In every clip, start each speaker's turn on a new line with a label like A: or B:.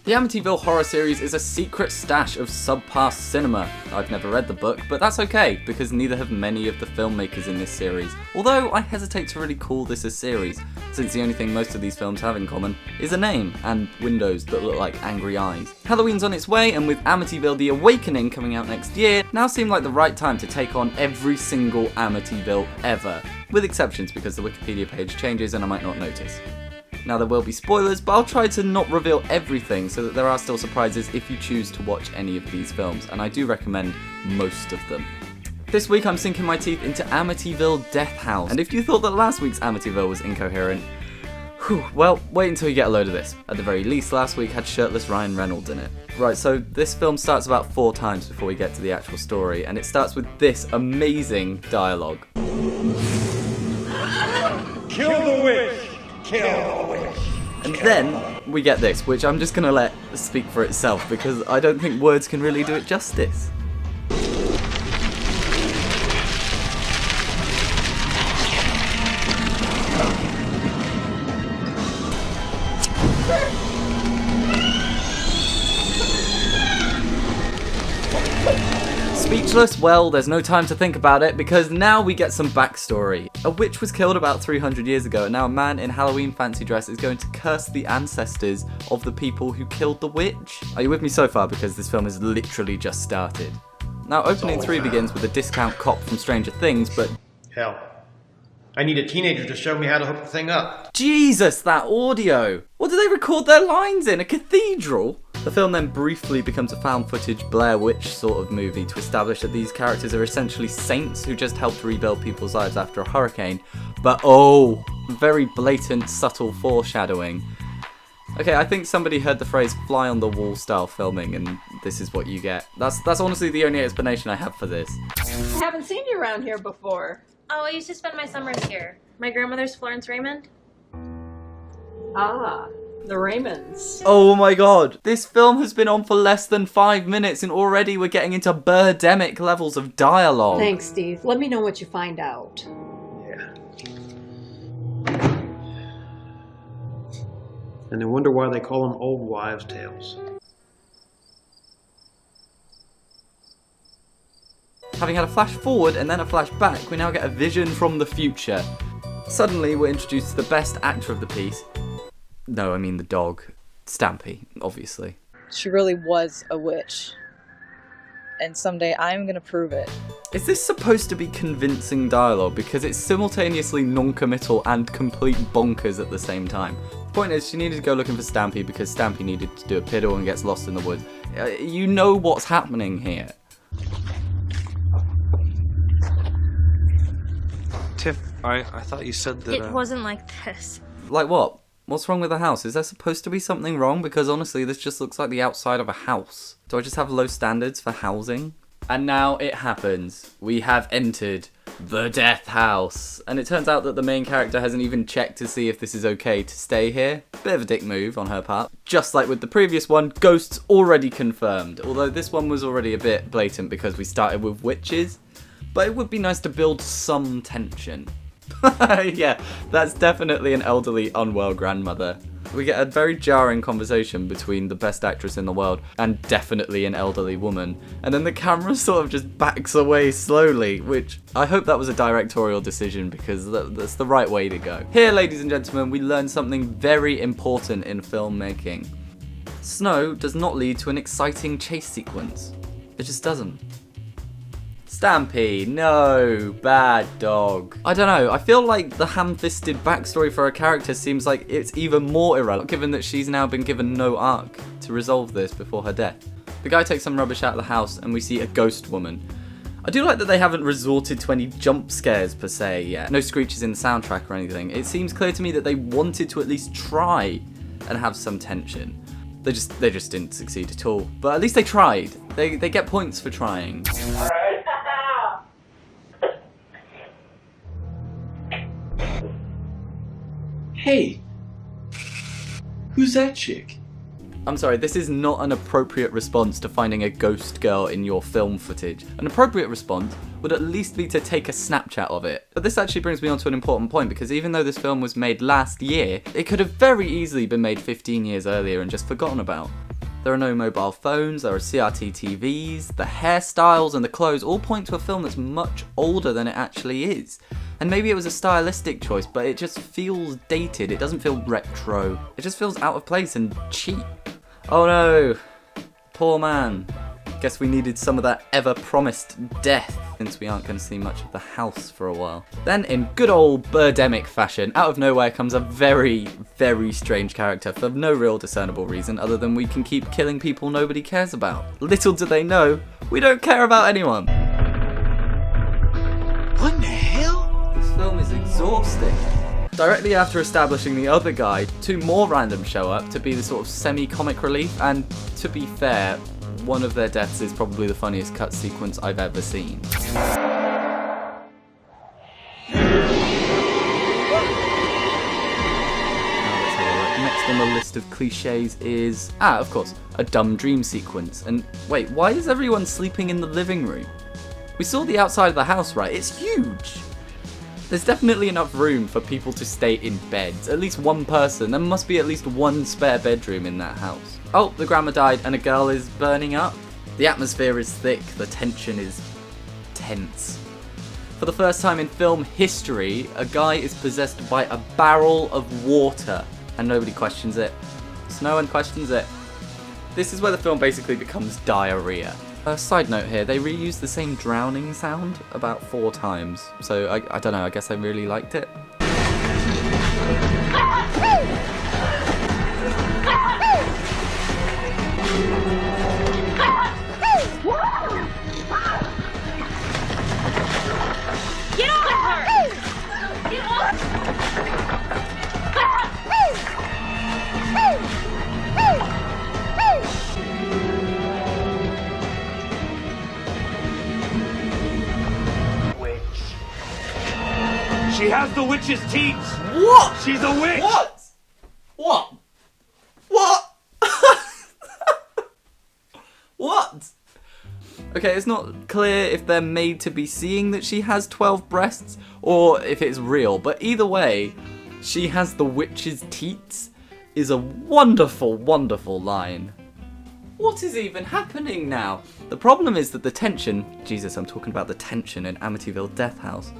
A: The Amityville Horror series is a secret stash of subpar cinema. I've never read the book, but that's okay, because neither have many of the filmmakers in this series. Although I hesitate to really call this a series, since the only thing most of these films have in common is a name, and windows that look like angry eyes. Halloween's on its way, and with Amityville The Awakening coming out next year, now seemed like the right time to take on every single Amityville ever. With exceptions, because the Wikipedia page changes and I might not notice. Now there will be spoilers, but I'll try to not reveal everything so that there are still surprises if you choose to watch any of these films, and I do recommend most of them. This week I'm sinking my teeth into Amityville Death House, and if you thought that last week's Amityville was incoherent, well, wait until you get a load of this. At the very least, last week had shirtless Ryan Reynolds in it. Right, so this film starts about 4 times before we get to the actual story, and it starts with this amazing dialogue.
B: Kill the witch! Kill the witch!
A: And then we get this, which I'm just going to let speak for itself because I don't think words can really do it justice. Speechless? Well, there's no time to think about it because now we get some backstory. A witch was killed about 300 years ago and now a man in Halloween fancy dress is going to curse the ancestors of the people who killed the witch. Are you with me so far? Because this film has literally just started. Now, opening 3 begins with a discount cop from Stranger Things, but...
B: Hell, I need a teenager to show me how to hook the thing up.
A: Jesus, that audio! What do they record their lines in? A cathedral? The film then briefly becomes a found footage Blair Witch sort of movie to establish that these characters are essentially saints who just helped rebuild people's lives after a hurricane. But oh, very blatant, subtle foreshadowing. Okay, I think somebody heard the phrase fly on the wall style filming and this is what you get. That's honestly the only explanation I have for this.
C: I haven't seen you around here before.
D: Oh, I used to spend my summers here. My grandmother's Florence Raymond.
C: Ah, the Raymonds.
A: Oh my god, this film has been on for less than 5 minutes and already we're getting into Birdemic levels of dialogue.
C: Thanks, Steve. Let me know what you find out.
B: Yeah. And I wonder why they call them old wives' tales.
A: Having had a flash forward and then a flash back, we now get a vision from the future. Suddenly, we're introduced to the best actor of the piece. No, I mean the dog. Stampy, obviously.
E: She really was a witch. And someday I'm gonna prove it.
A: Is this supposed to be convincing dialogue? Because it's simultaneously non-committal and complete bonkers at the same time. The point is, she needed to go looking for Stampy because Stampy needed to do a piddle and gets lost in the woods. You know what's happening here.
F: Tiff, I thought you said that...
D: It wasn't like this.
A: Like what? What's wrong with the house? Is there supposed to be something wrong? Because honestly, this just looks like the outside of a house. Do I just have low standards for housing? And now it happens. We have entered the death house. And it turns out that the main character hasn't even checked to see if this is okay to stay here. Bit of a dick move on her part. Just like with the previous one, ghosts already confirmed. Although this one was already a bit blatant because we started with witches. But it would be nice to build some tension. Yeah, that's definitely an elderly, unwell grandmother. We get a very jarring conversation between the best actress in the world and definitely an elderly woman. And then the camera sort of just backs away slowly, which I hope that was a directorial decision because that's the right way to go. Here, ladies and gentlemen, we learn something very important in filmmaking. Snow does not lead to an exciting chase sequence. It just doesn't. Stampy, no, bad dog. I don't know, I feel like the ham-fisted backstory for a character seems like it's even more irrelevant, given that she's now been given no arc to resolve this before her death. The guy takes some rubbish out of the house and we see a ghost woman. I do like that they haven't resorted to any jump scares per se yet. No screeches in the soundtrack or anything. It seems clear to me that they wanted to at least try and have some tension. They just didn't succeed at all. But at least they tried. They get points for trying.
G: Hey, who's that chick?
A: I'm sorry, this is not an appropriate response to finding a ghost girl in your film footage. An appropriate response would at least be to take a Snapchat of it. But this actually brings me on to an important point because even though this film was made last year, it could have very easily been made 15 years earlier and just forgotten about. There are no mobile phones, there are CRT TVs, the hairstyles and the clothes all point to a film that's much older than it actually is. And maybe it was a stylistic choice, but it just feels dated, it doesn't feel retro. It just feels out of place and cheap. Oh no, poor man. Guess we needed some of that ever-promised death, since we aren't going to see much of the house for a while. Then, in good old Birdemic fashion, out of nowhere comes a very, very strange character for no real discernible reason other than we can keep killing people nobody cares about. Little do they know, we don't care about anyone.
G: What in the hell?
A: This film is exhausting. Directly after establishing the other guy, 2 more randoms show up to be the sort of semi-comic relief, and to be fair, one of their deaths is probably the funniest cut sequence I've ever seen. Next on the list of cliches is, of course, a dumb dream sequence. And wait, why is everyone sleeping in the living room? We saw the outside of the house, right? It's huge! There's definitely enough room for people to stay in beds. At least one person. There must be at least one spare bedroom in that house. Oh, the grandma died and a girl is burning up. The atmosphere is thick. The tension is tense. For the first time in film history, a guy is possessed by a barrel of water and nobody questions it. So no one questions it. This is where the film basically becomes diarrhea. Side note here, they reused the same drowning sound about 4 times, so I don't know, I guess I really liked it.
D: Get off her! Get off!
H: She has the witch's teeth!
A: What?
H: She's a witch!
A: What? What? What? What? Okay, it's not clear if they're made to be seeing that she has 12 breasts or if it's real, but either way, she has the witch's teats is a wonderful, wonderful line. What is even happening now? The problem is that the tension, Jesus, I'm talking about the tension in Amityville Death House.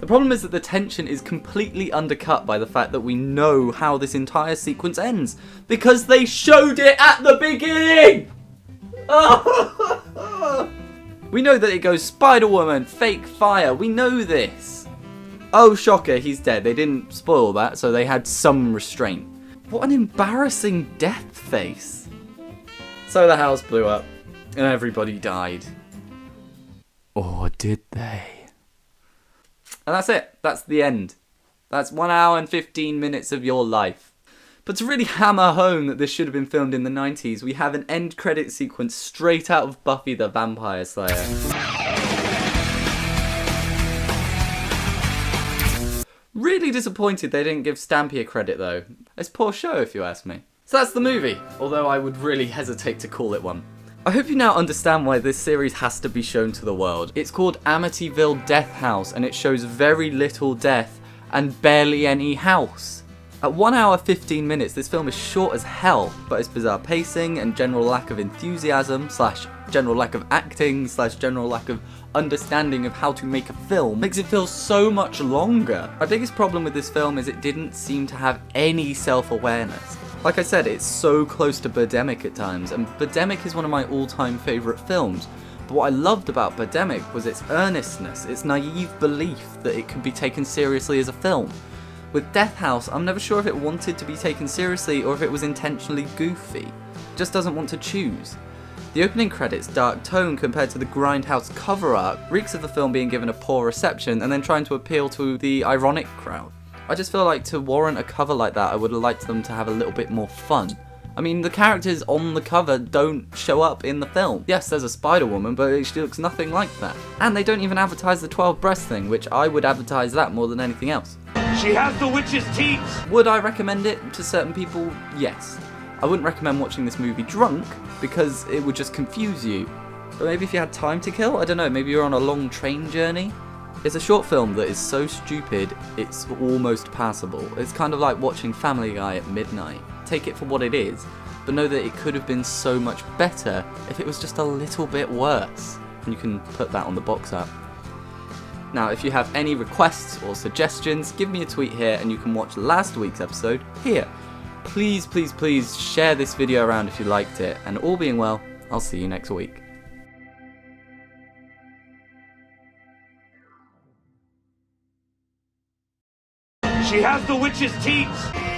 A: The problem is that the tension is completely undercut by the fact that we know how this entire sequence ends. Because they showed it at the beginning! We know that it goes Spider-Woman, fake fire, we know this. Oh shocker, he's dead. They didn't spoil that, so they had some restraint. What an embarrassing death face. So the house blew up, and everybody died. Or did they? And that's it. That's the end. That's 1 hour and 15 minutes of your life. But to really hammer home that this should have been filmed in the 90s, we have an end credit sequence straight out of Buffy the Vampire Slayer. Really disappointed they didn't give Stampy a credit though. It's a poor show if you ask me. So that's the movie, although I would really hesitate to call it one. I hope you now understand why this series has to be shown to the world. It's called Amityville Death House, and it shows very little death and barely any house. At 1 hour 15 minutes, this film is short as hell, but its bizarre pacing and general lack of enthusiasm / general lack of acting / general lack of understanding of how to make a film makes it feel so much longer. My biggest problem with this film is it didn't seem to have any self-awareness. Like I said, it's so close to Birdemic at times, and Birdemic is one of my all-time favourite films. But what I loved about Birdemic was its earnestness, its naive belief that it could be taken seriously as a film. With Death House, I'm never sure if it wanted to be taken seriously or if it was intentionally goofy. It just doesn't want to choose. The opening credits' dark tone compared to the Grindhouse cover art reeks of the film being given a poor reception and then trying to appeal to the ironic crowd. I just feel like to warrant a cover like that, I would have liked them to have a little bit more fun. I mean, the characters on the cover don't show up in the film. Yes, there's a Spider-Woman, but she looks nothing like that. And they don't even advertise the 12 breast thing, which I would advertise that more than anything else.
H: She has the witch's teeth!
A: Would I recommend it to certain people? Yes. I wouldn't recommend watching this movie drunk, because it would just confuse you. But maybe if you had time to kill, I don't know, maybe you're on a long train journey? It's a short film that is so stupid, it's almost passable. It's kind of like watching Family Guy at midnight. Take it for what it is, but know that it could have been so much better if it was just a little bit worse. And you can put that on the box art. Now, if you have any requests or suggestions, give me a tweet here and you can watch last week's episode here. Please, please, please share this video around if you liked it, and all being well, I'll see you next week.
H: She has the witch's teeth.